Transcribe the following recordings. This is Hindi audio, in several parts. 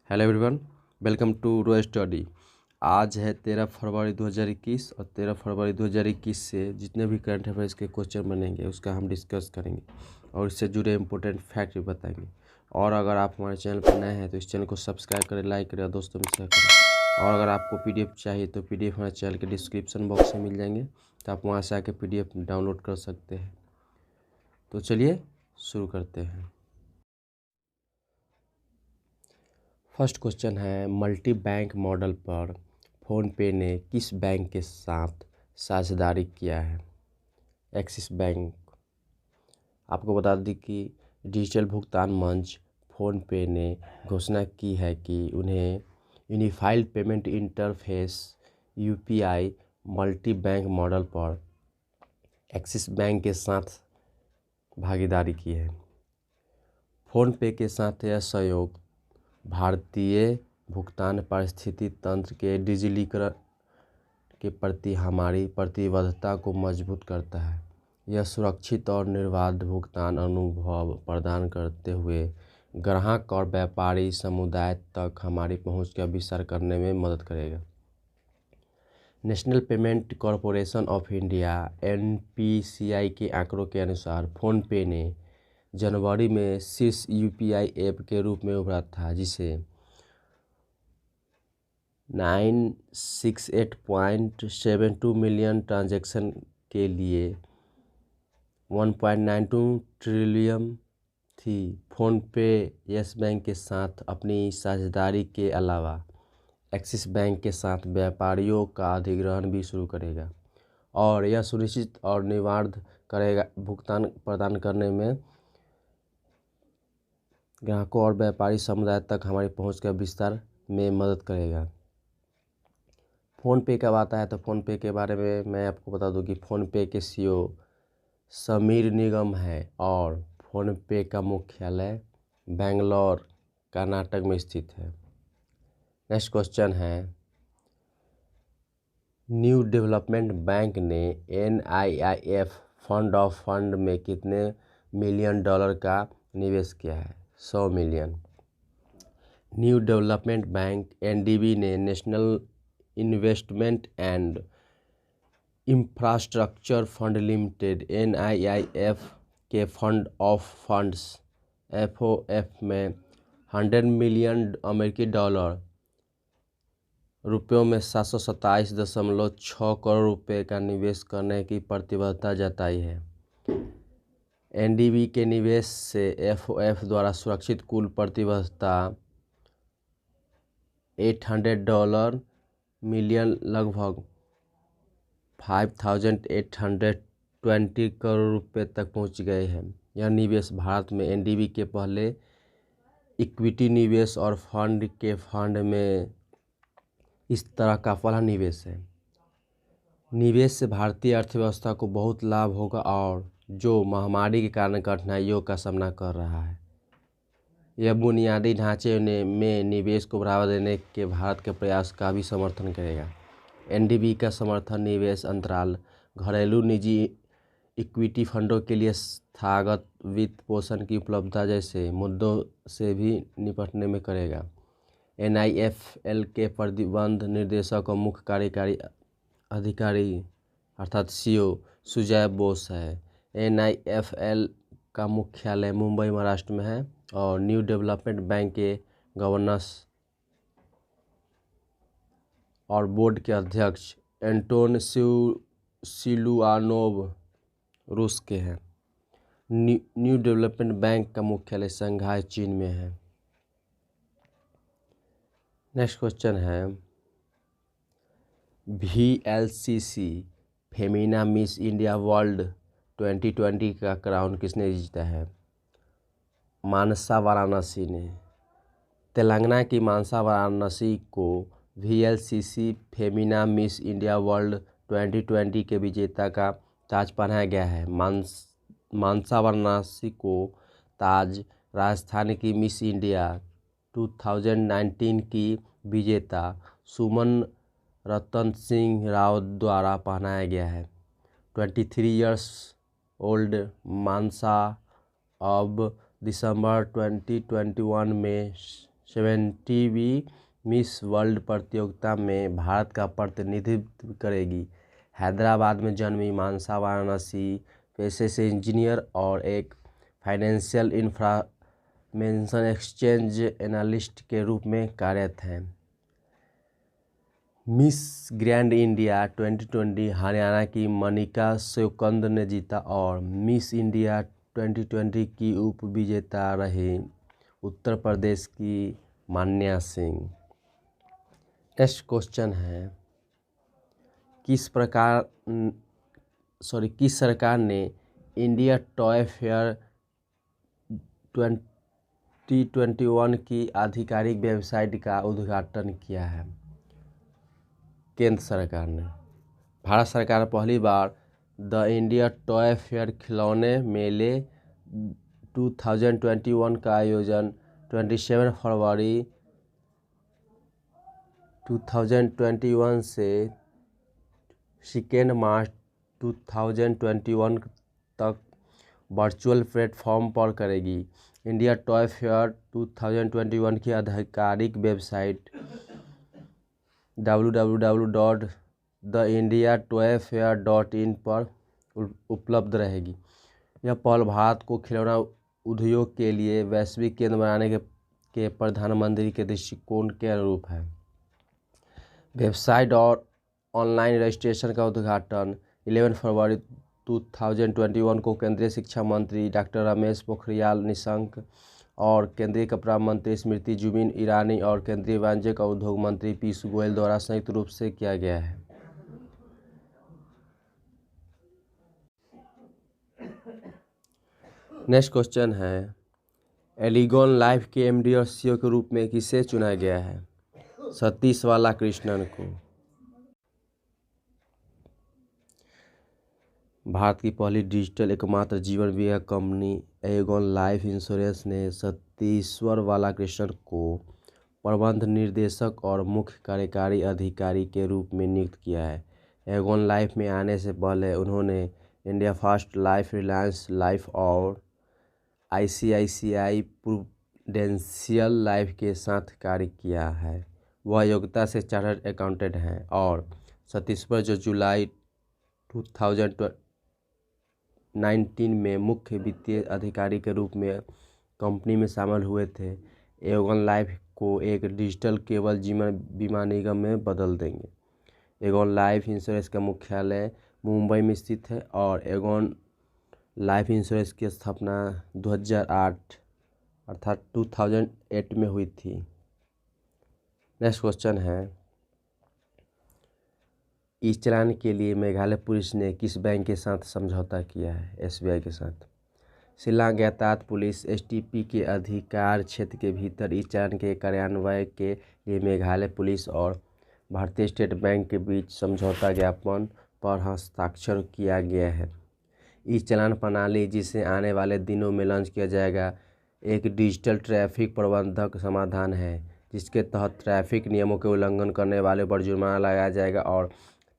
Hello everyone, welcome to row study. आज है 13 फरवरी 2021 और 13 फरवरी 2021 से जितने भी करंट अफेयर्स के क्वेश्चन बनेंगे उसका हम डिस्कस करेंगे और इससे जुड़े इम्पोर्टेंट फैक्ट भी बताएंगे। और अगर आप हमारे चैनल पर नए हैं तो इस चैनल को सब्सक्राइब करें, लाइक करें और दोस्तों में शेयर करें। और अगर आपको पीडीएफ चाहिए तो पीडीएफ हमारे चैनल के डिस्क्रिप्शन बॉक्स में मिल जाएंगे, तो आप वहाँ से आके पीडीएफ डाउनलोड कर सकते हैं। तो चलिए शुरू करते हैं। फर्स्ट क्वेश्चन है, मल्टी बैंक मॉडल पर फ़ोनपे ने किस बैंक के साथ साझेदारी किया है? Axis bank. आपको बता दें कि डिजिटल भुगतान मंच फ़ोनपे ने घोषणा की है कि उन्हें unified payment interface UPI multi bank model पर एक्सिस बैंक के साथ भागीदारी की है। फ़ोनपे के साथ यह सहयोग भारतीय भुगतान पारिस्थितिकी तंत्र के डिजिटलीकरण के प्रति हमारी प्रतिबद्धता को मजबूत करता है। यह सुरक्षित और निर्बाध भुगतान अनुभव प्रदान करते हुए ग्राहक और व्यापारी समुदाय तक हमारी पहुंच का विस्तार करने में मदद करेगा। National payment corporation of India (NPCI) के आंकड़ों के अनुसार फ़ोनपे ने जनवरी में शीर्ष यूपीआई ऐप के रूप में उभरा था, जिसे 968.72 मिलियन ट्रांजैक्शन के लिए 1.92 ट्रिलियन थी। फ़ोनपे येस बैंक के साथ अपनी साझेदारी के अलावा एक्सिस बैंक के साथ व्यापारियों का अधिग्रहण भी शुरू करेगा और यह सुनिश्चित और निर्बाध करेगा भुगतान प्रदान करने में ग्राहकों और व्यापारी समुदाय तक हमारी पहुंच का विस्तार में मदद करेगा। फ़ोनपे कब आता है तो फ़ोनपे के बारे में मैं आपको बता दूं कि फ़ोनपे के सीईओ समीर निगम है और फ़ोनपे का मुख्यालय बेंगलोर कर्नाटक में स्थित है। नेक्स्ट क्वेश्चन है, न्यू डेवलपमेंट बैंक ने NIIF फंड ऑफ फंड में कितने मिलियन डॉलर का निवेश किया है? 100 million. New development bank NDB ने national investment and infrastructure fund limited NIIF के फंड ऑफ फंड्स FOF में 100 मिलियन अमेरिकी डॉलर रुपयों में 727.6 करोड़ रुपए का निवेश करने की प्रतिबद्धता जताई है। NDB के निवेश से FOF द्वारा सुरक्षित कुल प्रतिबद्धता $800 मिलियन लगभग 5,820 करोड़ रुपए तक पहुंच गए हैं। यह निवेश भारत में NDB के पहले इक्विटी निवेश और फंड के फंड में इस तरह का पहला निवेश है। निवेश से भारतीय अर्थव्यवस्था को बहुत लाभ होगा और जो महामारी के कारण कठिनाइयों का सामना कर रहा है। यह बुनियादी ढांचे में निवेश को बढ़ावा देने के भारत के प्रयास का भी समर्थन करेगा। NDB का समर्थन निवेश अंतराल, घरेलू निजी इक्विटी फंडों के लिए संस्थागत वित्त पोषण की उपलब्धता जैसे मुद्दों से भी निपटने में करेगा। NIFL के प्रबंध निर्देशक और मुख्य कार्यकारी अधिकारी अर्थात CEO सुजय बोस है। NIFL का मुख्यालय मुंबई महाराष्ट्र में है और न्यू डेवलपमेंट बैंक के गवर्नर्स और बोर्ड के अध्यक्ष एंटोन सिलुआनोव रूस के हैं। न्यू डेवलपमेंट बैंक का मुख्यालय शंघाई चीन में है। नेक्स्ट क्वेश्चन है, VLCC Femina miss India world 2020 का क्राउन किसने जीता है? मानसा वाराणसी ने। तेलंगाना की मानसा वाराणसी को VLCC Femina miss India world 2020 के विजेता का ताज पहनाया गया है। मानसा वाराणसी को ताज राजस्थान की मिस इंडिया 2019 की विजेता सुमन रतन सिंह राव द्वारा पहनाया गया है। 23 इयर्स ओल्ड मानसा अब दिसंबर 2021 में 70वीं मिस वर्ल्ड प्रतियोगिता में भारत का प्रतिनिधित्व करेगी। हैदराबाद में जन्मी मानसा वाराणसी पेशे से इंजीनियर और एक फाइनेंशियल इंफॉर्मेशन एक्सचेंज एनालिस्ट के रूप में कार्यरत हैं। मिस ग्रैंड इंडिया 2020 हरियाणा की मनिका शौकंद ने जीता और मिस इंडिया 2020 की उप विजेता रही उत्तर प्रदेश की मान्या सिंह। नेक्स्ट क्वेश्चन है, किस सरकार ने इंडिया टॉय फेयर 2021 की आधिकारिक वेबसाइट का उद्घाटन किया है? केंद्र सरकार ने। भारत सरकार पहली बार द इंडिया टॉय फेयर खिलौने मेले 2021 का आयोजन 27 फरवरी 2021 से 2 मार्च 2021 तक वर्चुअल प्लेटफॉर्म पर करेगी। इंडिया टॉय फेयर 2021 की आधिकारिक वेबसाइट www.theindiatoyfair.in पर उपलब्ध रहेगी। यह पहल भारत को खिलौना उद्योग के लिए वैश्विक केंद्र बनाने के प्रधानमंत्री के दृष्टिकोण के अनुरूप है। वेबसाइट और ऑनलाइन रजिस्ट्रेशन का उद्घाटन 11 फरवरी 2021 को केंद्रीय शिक्षा मंत्री डॉक्टर रमेश पोखरियाल निशंक और केंद्रीय कपड़ा मंत्री स्मृति जुबिन ईरानी और केंद्रीय वाणिज्य और उद्योग मंत्री पीयूष गोयल द्वारा संयुक्त रूप से किया गया है। नेक्स्ट क्वेश्चन है, एलिगॉन लाइफ के एमडी और सीईओ के रूप में किसे चुना गया है? सतीश बालाकृष्णन को। भारत की पहली डिजिटल एकमात्र जीवन बीमा कंपनी एलिगॉन लाइफ इंश्योरेंस ने सतीश्वर बालाकृष्णन को प्रबंध निर्देशक और मुख्य कार्यकारी अधिकारी के रूप में नियुक्त किया है। एलिगॉन लाइफ में आने से पहले उन्होंने India first life, Reliance life और आईसीआईसीआई प्रूडेंशियल लाइफ के साथ कार्य किया है। वह योग्यता से चार्टर्ड अकाउंटेंट हैं और सतीश्वर जो जुलाई 2019 में मुख्य वित्तीय अधिकारी के रूप में कंपनी में शामिल हुए थे, एलिगॉन लाइफ को एक डिजिटल केवल जीवन बीमा निगम में बदल देंगे। एलिगॉन लाइफ इंश्योरेंस का मुख्यालय मुंबई में स्थित है और एलिगॉन लाइफ इंश्योरेंस की स्थापना 2008 में हुई थी। नेक्स्ट क्वेश्चन है, ई चालान के लिए मेघालय पुलिस ने किस बैंक के साथ समझौता किया है? एसबीआई के साथ। शिलांग यातायात पुलिस एसटीपी के अधिकार क्षेत्र के भीतर ई चालान के कार्यान्वयन के लिए मेघालय पुलिस और भारतीय स्टेट बैंक के बीच समझौता ज्ञापन पर हस्ताक्षर किया गया है। ई चालान प्रणाली, जिसे आने वाले दिनों में लॉन्च किया जाएगा, एक डिजिटल ट्रैफिक प्रबंधक समाधान है जिसके तहत ट्रैफिक नियमों के उल्लंघन करने वाले पर जुर्माना लगाया जाएगा और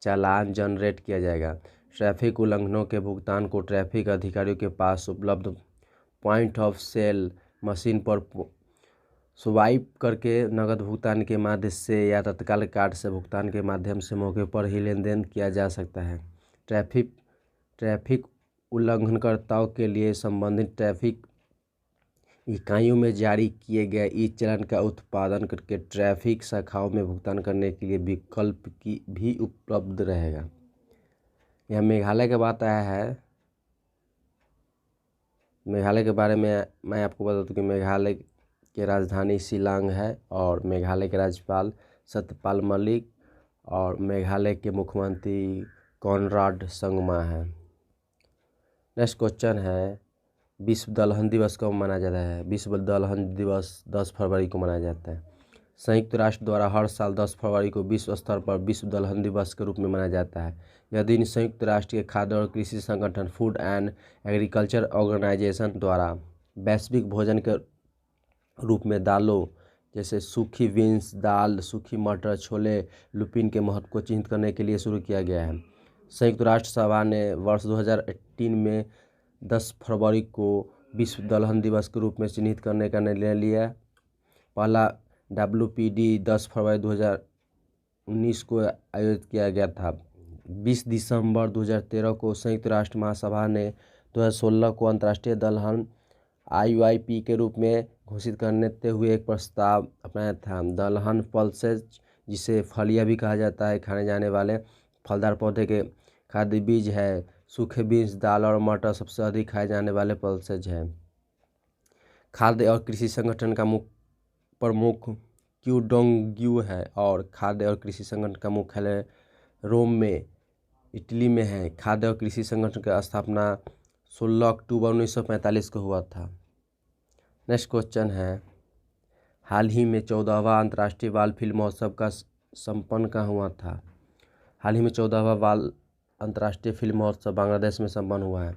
चालान जनरेट किया जाएगा। ट्रैफिक उल्लंघनों के भुगतान को ट्रैफिक अधिकारियों के पास उपलब्ध पॉइंट ऑफ सेल मशीन पर स्वाइप करके नकद भुगतान के माध्यम से या तत्काल कार्ड से भुगतान के माध्यम से मौके पर ही लेन देन किया जा सकता है। ट्रैफिक उल्लंघनकर्ताओं के लिए संबंधित ट्रैफिक इकाइयों में जारी किए गए ई चालान का उत्पादन करके ट्रैफिक शाखाओं में भुगतान करने के लिए विकल्प की भी उपलब्ध रहेगा। यह मेघालय के बात आया है। मेघालय के बारे में मैं आपको बता दूं कि मेघालय की राजधानी शिलांग है और मेघालय के राज्यपाल सत्यपाल मलिक और मेघालय के मुख्यमंत्री कॉनराड संगमा हैं। नेक्स्ट क्वेश्चन है, विश्व दलहन दिवस कब मनाया जाता है? विश्व दलहन दिवस 10 फरवरी को मनाया जाता है। संयुक्त राष्ट्र द्वारा हर साल 10 फरवरी को विश्व स्तर पर विश्व दलहन दिवस के रूप में मनाया जाता है। यह दिन संयुक्त राष्ट्र के खाद्य और कृषि संगठन फूड एंड एग्रीकल्चर ऑर्गेनाइजेशन द्वारा वैश्विक भोजन के रूप में दालों जैसे सूखी बीन्स, दाल, सूखी मटर, छोले, लुपिन के महत्व को चिन्हित करने के लिए शुरू किया गया है। संयुक्त राष्ट्र सभा ने वर्ष 2018 में 10 फरवरी को विश्व दलहन दिवस के रूप में चिन्हित करने का निर्णय लिया। पहला WPD 10 फरवरी 2019 को आयोजित किया गया था। 20 दिसंबर 2013 को संयुक्त राष्ट्र महासभा ने 2016 को अंतर्राष्ट्रीय दलहन IUIP के रूप में घोषित करते हुए एक प्रस्ताव अपनाया था। दलहन पल्सेज, जिसे फलिया भी कहा जाता है, खाने जाने वाले फलदार पौधे के खाद्य बीज है। सूखे बीज, दाल और मटर सबसे अधिक खाए जाने वाले पल्सेज हैं। खाद्य और कृषि संगठन का प्रमुख क्यूडोंग्यू है और खाद्य और कृषि संगठन का मुख्यालय रोम में इटली में है। खाद्य और कृषि संगठन की स्थापना 16 अक्टूबर 1945 को हुआ था। नेक्स्ट क्वेश्चन है, हाल ही में 14वां अंतर्राष्ट्रीय बाल फिल्म महोत्सव का संपन्न कहाँ हुआ था? हाल ही में 14वां बाल अंतर्राष्ट्रीय फिल्म महोत्सव बांग्लादेश में संपन्न हुआ है।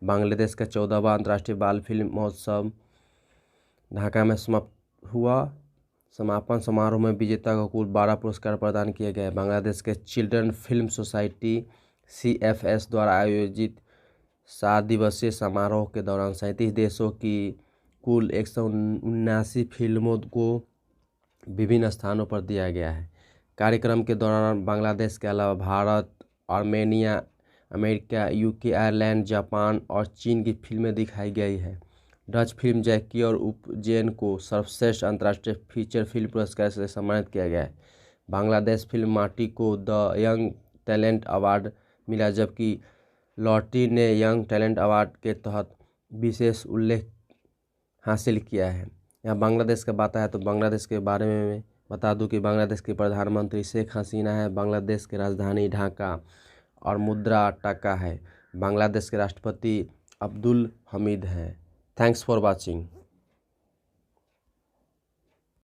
बांग्लादेश का 14वां अंतर्राष्ट्रीय बाल फिल्म महोत्सव ढाका में समाप्त हुआ। समापन समारोह में विजेता को कुल 12 पुरस्कार प्रदान किए गए। बांग्लादेश के चिल्ड्रन फिल्म सोसाइटी CFS द्वारा आयोजित 7 दिवसीय समारोह के दौरान 37 देशों की कुल 179 फिल्मों को विभिन्न स्थानों पर दिया गया है। कार्यक्रम के दौरान बांग्लादेश के अलावा Bharat, Armenia, America, UK, Ireland, Japan और चीन की फिल्में दिखाई गई है। डच फिल्म जैकी और उपजेन को सर्वश्रेष्ठ अंतर्राष्ट्रीय फीचर फिल्म पुरस्कार से सम्मानित किया गया है। बांग्लादेश फिल्म माटी को द यंग टैलेंट अवार्ड मिला, जबकि लॉटी ने यंग टैलेंट अवार्ड के तहत विशेष उल्लेख हासिल किया है। यहाँ बांग्लादेश का बात है तो बांग्लादेश के बारे में बता दूं कि बांग्लादेश की प्रधानमंत्री शेख हसीना है। बांग्लादेश की राजधानी ढाका और मुद्रा टका है। बांग्लादेश के राष्ट्रपति अब्दुल हमीद हैं। Thanks for watching.